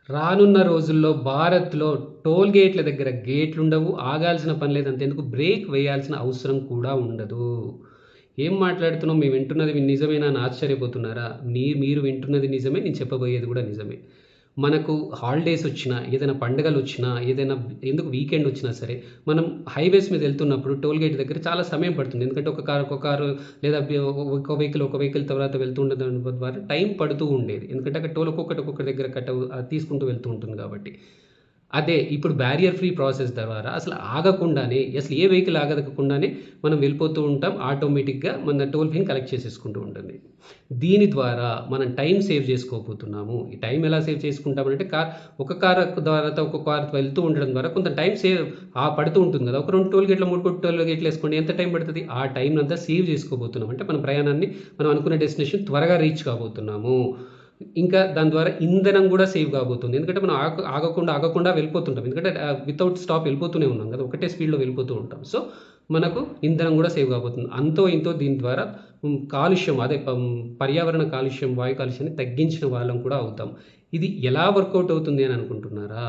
రానున్న రోజుల్లో భారత్‌లో టోల్ గేట్‌ల దగ్గర గేట్లుండవు. ఆగాల్సిన పని లేదు. అంతెందుకు బ్రేక్ వేయాల్సిన అవసరం కూడా ఉండదు. ఏం మాట్లాడుతున్నావు? మేము వింటున్నది నిజమేనా అని ఆశ్చర్యపోతున్నారా? మీరు వింటున్నది నిజమే. నేను చెప్పబోయేది కూడా నిజమే. మనకు హాలిడేస్ వచ్చినా, ఏదైనా పండుగలొచ్చినా, ఏదైనా ఎందుకు వీకెండ్ వచ్చినా సరే, మనం హైవేస్ మీద వెళ్తున్నప్పుడు టోల్ గేట్ దగ్గర చాలా సమయం పడుతుంది. ఎందుకంటే ఒక కారు లేదా ఒక వెహికల్ తర్వాత వెళ్తూ ఉండడం ద్వారా టైం పడుతూ ఉండేది. ఎందుకంటే అక్కడ టోల్ ఒక్కొక్కటి దగ్గర తీసుకుంటూ వెళ్తూ ఉంటుంది కాబట్టి. అదే ఇప్పుడు బ్యారియర్ ఫ్రీ ప్రాసెస్ ద్వారా అసలు ఆగకుండానే అసలు ఏ వెహికల్ ఆగకుండానే మనం వెళ్ళిపోతూ ఉంటాం. ఆటోమేటిక్‌గా మన టోల్ ఫీని కలెక్ట్ చేసేసుకుంటూ ఉంటుంది. దీని ద్వారా మనం టైం సేవ్ చేసుకోబోతున్నాము. ఈ టైం ఎలా సేవ్ చేసుకుంటామంటే ఒక కార్ ద్వారా ఒక కార్ వెళ్తూ ఉండడం ద్వారా కొంత టైం పడుతూ ఉంటుంది కదా! ఒక 2 టోల్ గేట్‌లు, 3 టోల్ గేట్‌లు ఏసుకోండి. ఎంత టైం పడతది? ఆ టైంనంతా సేవ్ చేసుకోబోతున్నాం. అంటే మన ప్రయాణాన్ని మనం అనుకున్న డెస్టినేషన్ త్వరగా రీచ్ కాబోతున్నాము. ఇంకా దాని ద్వారా ఇంధనం కూడా సేవ్ కాబోతుంది. ఎందుకంటే మనం ఆగకుండా వెళ్ళిపోతుంటాం. ఎందుకంటే వితౌట్ స్టాప్ వెళ్ళిపోతూనే ఉన్నాం కదా! ఒకటే స్పీడ్‌లో వెళ్ళిపోతూ ఉంటాం. సో, మనకు ఇంధనం కూడా సేవ్ కాబోతుంది. అంతో ఇంతో దీని ద్వారా కాలుష్యం పర్యావరణ కాలుష్యం, వాయు కాలుష్యాన్ని తగ్గించిన వాళ్ళం కూడా అవుతాం. ఇది ఎలా వర్కౌట్ అవుతుంది అని అనుకుంటున్నారా?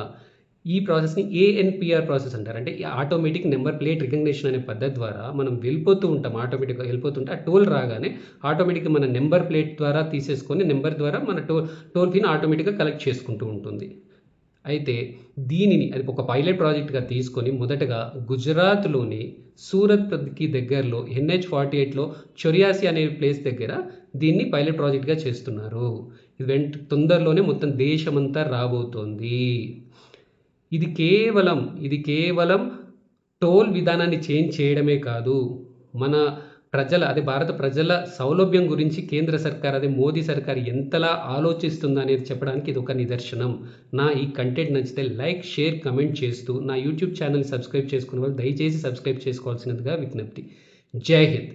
ఈ ప్రాసెస్‌ని ఏఎన్‌పిఆర్ ప్రాసెస్ అంటారు. అంటే ఆటోమేటిక్ నంబర్ ప్లేట్ రికగ్నిషన్ అనే పద్ధతి ద్వారా మనం వెళ్ళిపోతూ ఉంటాం. ఆటోమేటిక్‌గా వెళ్ళిపోతుంటే ఆ టోల్ రాగానే ఆటోమేటిక్‌గా మన నంబర్ ప్లేట్ ద్వారా తీసేసుకొని నంబర్ ద్వారా మన టోల్ ఫీని ఆటోమేటిక్‌గా కలెక్ట్ చేసుకుంటూ ఉంటుంది. అయితే దీనిని అది ఒక పైలట్ ప్రాజెక్ట్‌గా తీసుకొని మొదటగా గుజరాత్‌లోని సూరత్‌కి దగ్గరలో NH-48లో చొర్యాసి అనే ప్లేస్ దగ్గర దీన్ని పైలట్ ప్రాజెక్ట్‌గా చేస్తున్నారు. తొందరలోనే మొత్తం దేశమంతా రాబోతోంది. ఇది కేవలం టోల్ విధానాన్ని చేంజ్ చేయడమే కాదు. మన భారత ప్రజల సౌలభ్యం గురించి కేంద్ర సర్కార్ మోదీ సర్కార్ ఎంతలా ఆలోచిస్తుందనేది చెప్పడానికి ఇదొక నిదర్శనం. నా ఈ కంటెంట్ నచ్చితే లైక్, షేర్, కామెంట్ చేస్తూ నా యూట్యూబ్ ఛానెల్‌ని సబ్స్క్రైబ్ చేసుకునే వాళ్ళు దయచేసి సబ్స్క్రైబ్ చేసుకోవాల్సినదిగా విజ్ఞప్తి. జై హింద్.